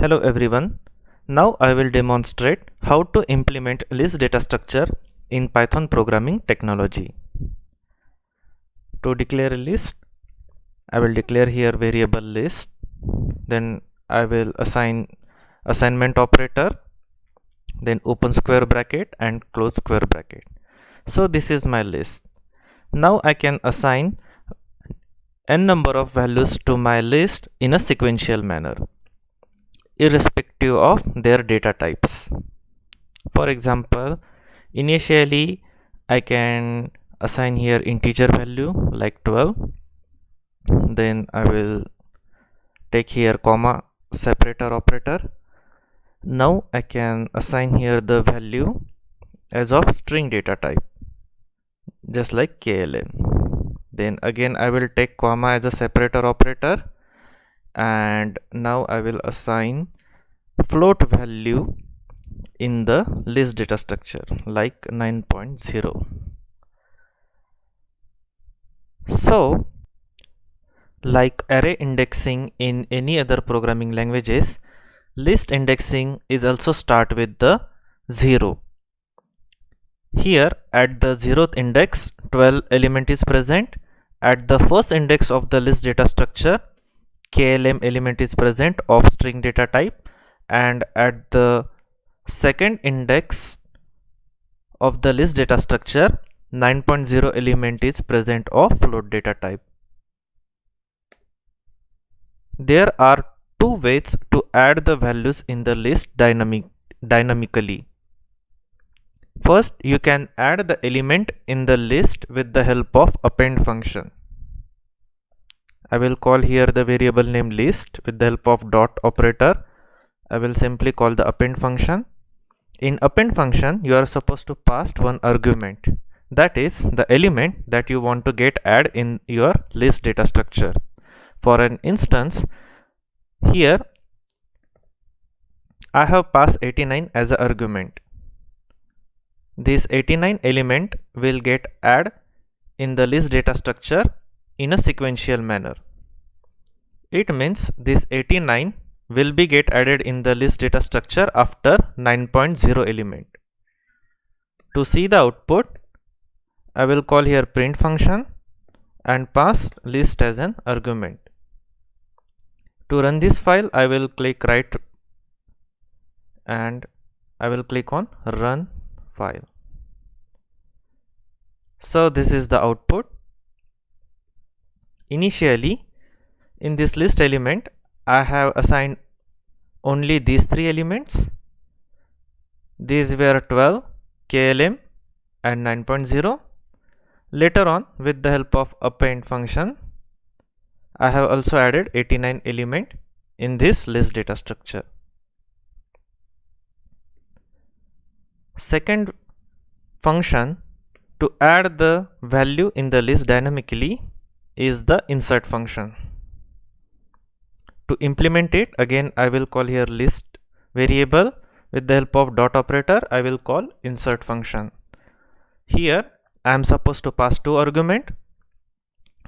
Hello everyone. Now I will demonstrate how to implement list data structure in Python programming technology. To declare a list, I will declare here variable list. Then I will assign assignment operator, then open square bracket and close square bracket. So this is my list. Now I can assign n number of values to my list in a sequential manner, irrespective of their data types. For example, initially I can assign here integer value like 12, then I will take here comma separator operator. Now I can assign here the value as of string data type, just like KLM. Then again I will take comma as a separator operator, and now I will assign float value in the list data structure like 9.0. So like array indexing in any other programming languages, list indexing is also start with the 0. Here at the 0th index 12 element is present. At the first index of the list data structure, KLM element is present of string data type, and at the second index of the list data structure 9.0 element is present of float data type. There are two ways to add the values in the list dynamically. First, you can add the element in the list with the help of append function. I will call here the variable name list with the help of dot operator. I will simply call the append function. In append function, you are supposed to pass one argument, that is the element that you want to get add in your list data structure. For an instance, here I have passed 89 as an argument. This 89 element will get add in the list data structure in a sequential manner. It means this 89 will be get added in the list data structure after 9.0 element. To see the output, I will call here print function and pass list as an argument. To run this file, I will click right and I will click on run file. So this is the output. Initially in this list element I have assigned only these three elements. These were 12, KLM and 9.0. Later on, with the help of append function, I have also added 89 element in this list data structure. Second function to add the value in the list dynamically is the insert function. To implement it, again I will call here list variable. With the help of dot operator, I will call insert function. Here I am supposed to pass two arguments.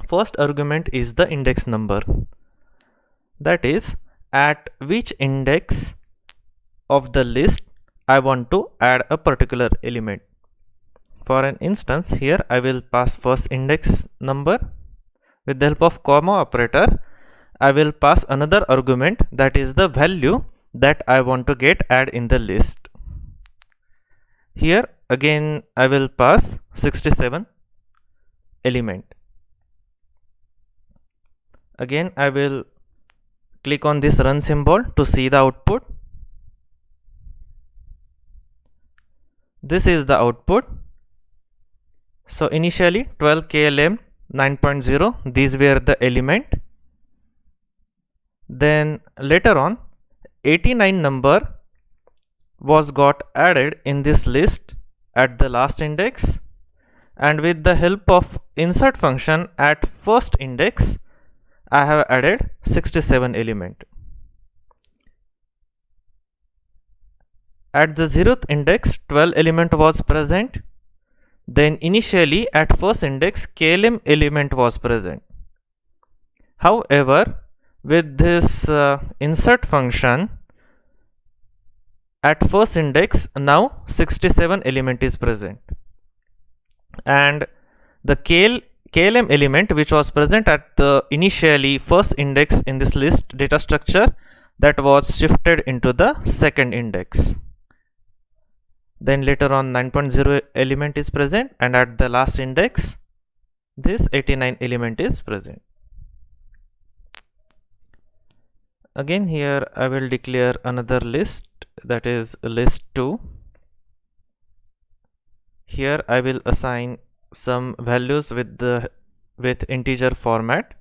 First argument is the index number, that is at which index of the list I want to add a particular element. For an instance, here I will pass first index number. With the help of comma operator, I will pass another argument, that is the value that I want to get add in the list. Here again I will pass 67 element. Again I will click on this run symbol to see the output. This is the output. So initially 12 KLM 9.0, these were the element. Then later on 89 number was got added in this list at the last index, and with the help of insert function at first index I have added 67 element. At the 0th index 12 element was present. Then initially at first index KLM element was present. However, with this insert function, At first index, now 67 element is present, and the KLM element which was present at the initially first index in this list data structure, that was shifted into the second index. Then later on 9.0 element is present, and at the last index this 89 element is present. Again here I will declare another list, that is list 2. Here I will assign some values with integer format.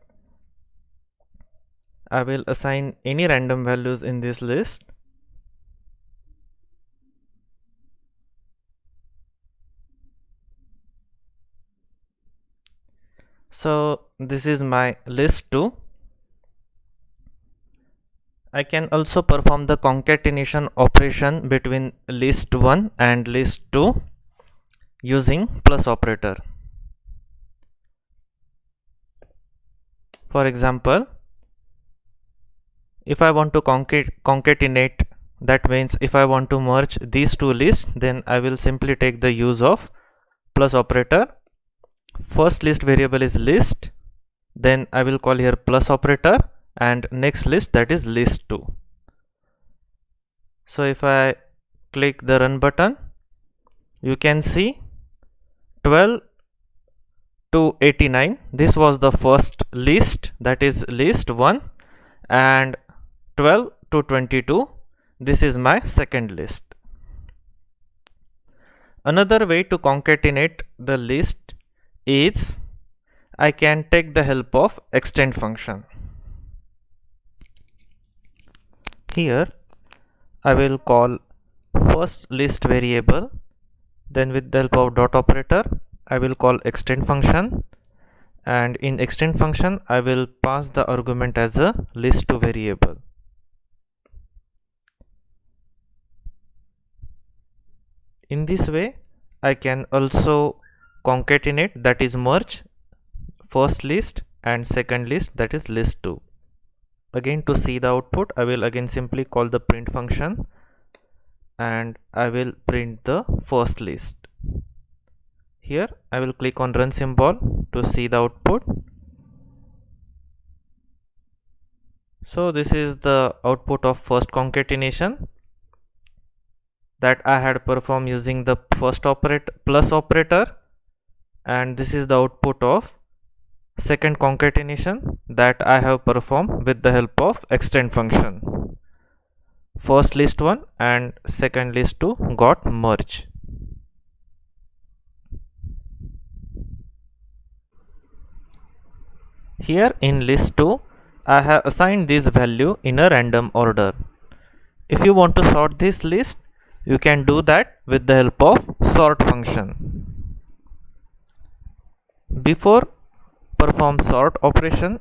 I will assign any random values in this list. So this is my list 2. I can also perform the concatenation operation between list 1 and list 2 using plus operator. For example, if I want to concatenate, that means if I want to merge these two lists, then I will simply take the use of plus operator. First list variable is list, then I will call here plus operator, and next list, that is list 2. So if I click the run button, you can see 12 to 89, this was the first list, that is list 1, and 12 to 22, this is my second list. Another way to concatenate the list is I can take the help of extend function. Here I will call first list variable, then with the help of dot operator I will call extend function, and in extend function I will pass the argument as a list2 variable. In this way I can also concatenate, that is merge first list and second list, that is list2. Again, to see the output I will again simply call the print function, and I will print the first list. Here I will click on run symbol to see the output. So this is the output of first concatenation that I had performed using the first plus operator, and this is the output of second concatenation that I have performed with the help of extend function. First list 1 and second list 2 got merged. Here in list 2 I have assigned this value in a random order. If you want to sort this list, you can do that with the help of sort function. Before perform sort operation,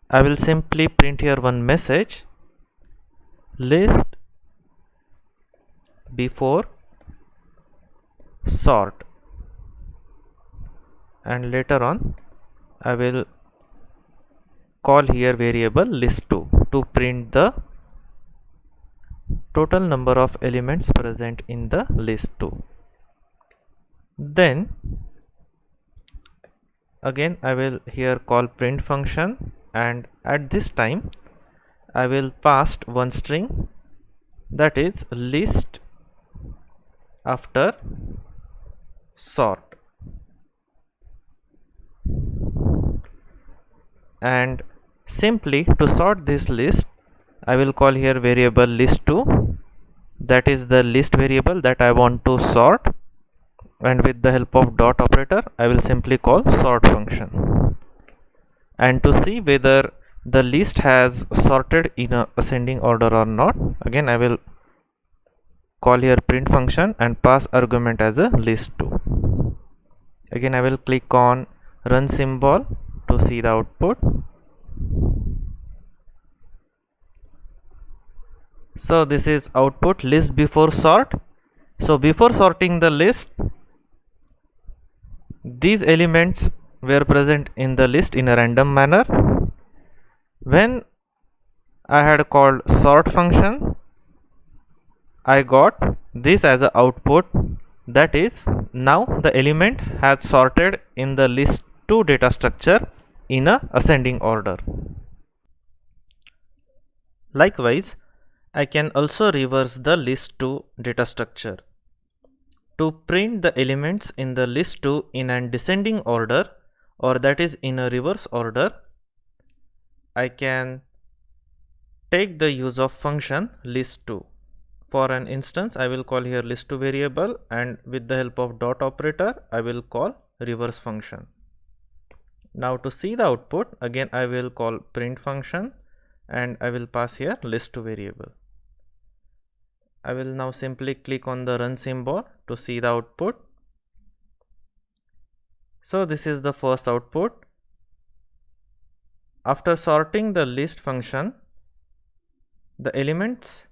I will simply print here one message, list before sort, and later on I will call here variable list2 to print the total number of elements present in the list2. Then again I will here call print function, and at this time I will pass one string, that is list after sort, and simply to sort this list I will call here variable list2, that is the list variable that I want to sort, and with the help of dot operator I will simply call sort function. And to see whether the list has sorted in a ascending order or not, again I will call here print function and pass argument as a list2. Again I will click on run symbol to see the output. So this is output list before sort. So before sorting the list, these elements were present in the list in a random manner. When I had called sort function, I got this as an output, that is, now the element has sorted in the list2 data structure in a ascending order. Likewise, I can also reverse the list2 data structure. To print the elements in the list2 in an descending order, or that is in a reverse order, I can take the use of function list2. For an instance, I will call here list2 variable, and with the help of dot operator I will call reverse function. Now to see the output, again I will call print function and I will pass here list2 variable. I will now simply click on the run symbol to see the output. So this is the first output. After sorting the list function, the elements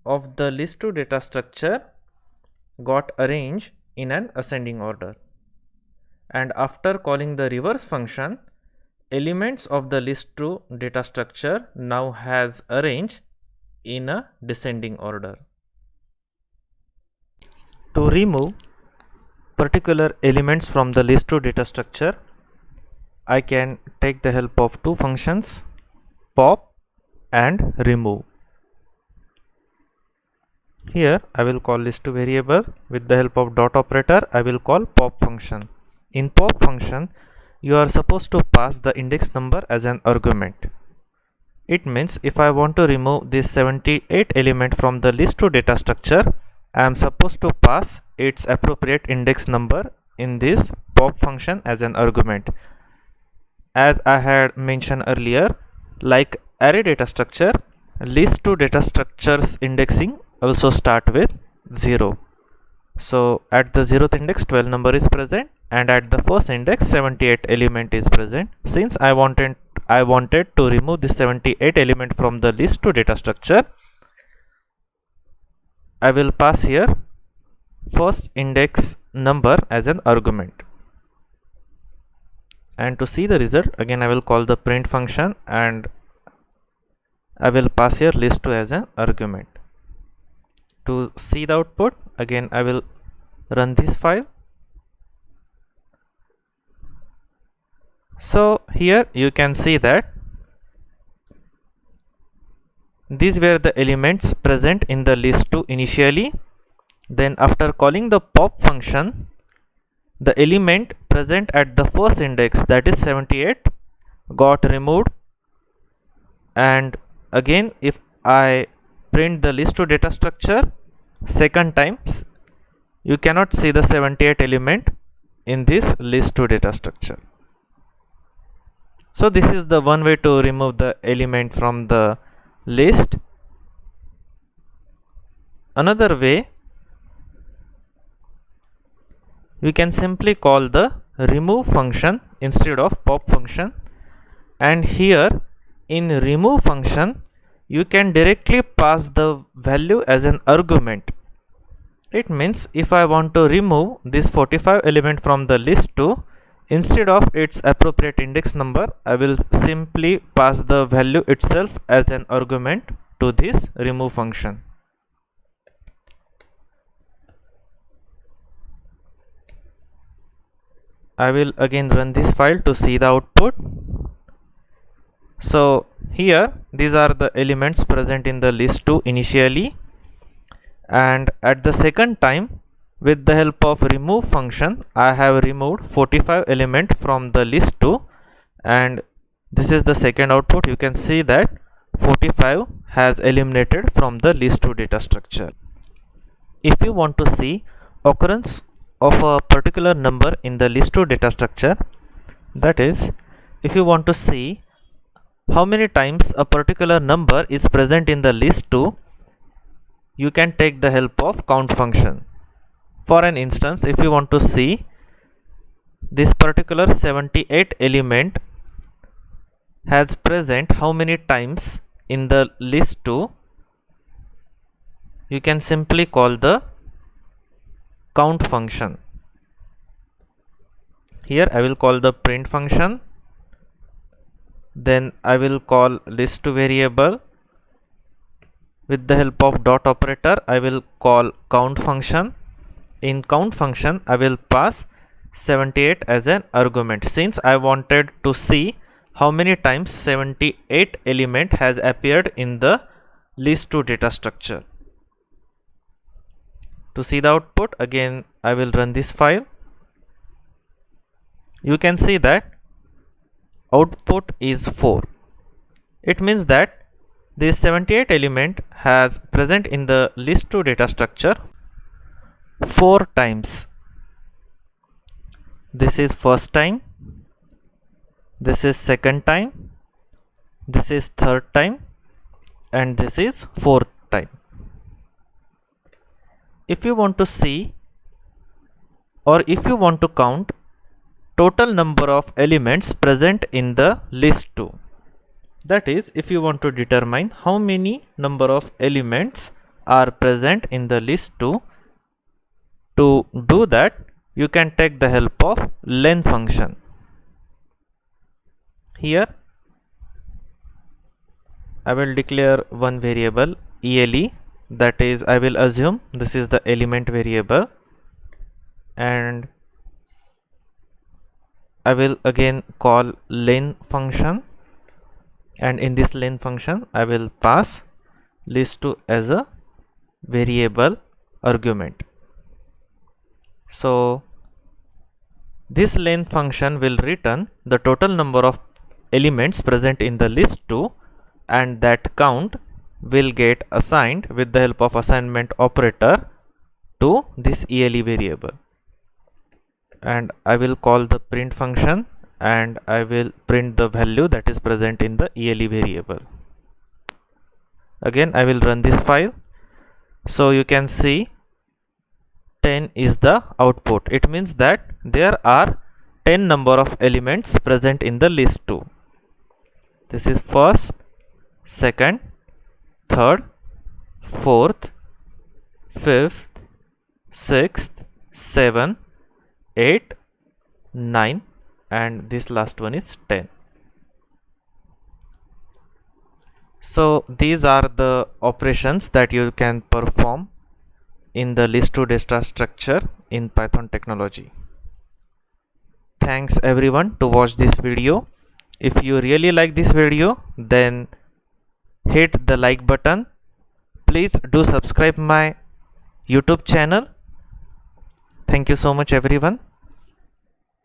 of the list2 data structure got arranged in an ascending order, and after calling the reverse function, elements of the list2 data structure now has arranged in a descending order. To remove particular elements from the list2 data structure, I can take the help of two functions, pop and remove. Here I will call list2 variable. With the help of dot operator I will call pop function. In pop function, you are supposed to pass the index number as an argument. It means if I want to remove this 78 element from the list2 data structure, I am supposed to pass its appropriate index number in this pop function as an argument. As I had mentioned earlier, like array data structure, list2 data structures indexing also start with 0. So at the 0th index 12 number is present, and at the first index 78 element is present. Since I wanted to remove this 78 element from the list2 data structure, I will pass here first index number as an argument. And to see the result, again I will call the print function and I will pass here list2 as an argument. To see the output, again I will run this file. So here you can see that these were the elements present in the list2 initially. Then after calling the pop function, the element present at the first index, that is 78, got removed. And again if I print the list2 data structure second time, you cannot see the 78 element in this list2 data structure. So this is the one way to remove the element from the list. Another way, we can simply call the remove function instead of pop function, and here in remove function you can directly pass the value as an argument. It means if I want to remove this 45 element from the list2, instead of its appropriate index number, I will simply pass the value itself as an argument to this remove function. I will again run this file to see the output. So here these are the elements present in the list2 initially, and at the second time with the help of remove function I have removed 45 element from the list2, and this is the second output. You can see that 45 has eliminated from the list2 data structure. If you want to see occurrence of a particular number in the list2 data structure, that is, if you want to see how many times a particular number is present in the list2, you can take the help of count function. For an instance, if you want to see this particular 78 element has present how many times in the list2, you can simply call the count function. Here I will call the print function, then I will call list2 variable, With the help of dot operator, I will call count function. In count function, I will pass 78 as an argument, since I wanted to see how many times 78 element has appeared in the list2 data structure. To see the output, again I will run this file. You can see that output is 4. It means that this 78 element has present in the list2 data structure 4 times. This is first time, this is second time, this is third time, and this is fourth time. If you want to see, or if you want to count total number of elements present in the list2, that is, if you want to determine how many number of elements are present in the list2, to do that you can take the help of len function. Here I will declare one variable ele, that is, I will assume this is the element variable, and I will again call len function, and in this len function I will pass list2 as a variable argument. So this len function will return the total number of elements present in the list2, and that count will get assigned with the help of assignment operator to this ele variable. And I will call the print function, and I will print the value that is present in the ele variable. Again I will run this file. So you can see 10 is the output. It means that there are 10 number of elements present in the list2. This is first, second, third, fourth, fifth, sixth, 7, 8, 9, and this last one is 10. So these are the operations that you can perform in the list2 data structure in Python technology. Thanks everyone to watch this video. If you really like this video, then hit the like button. Please do subscribe my YouTube channel. Thank you so much everyone.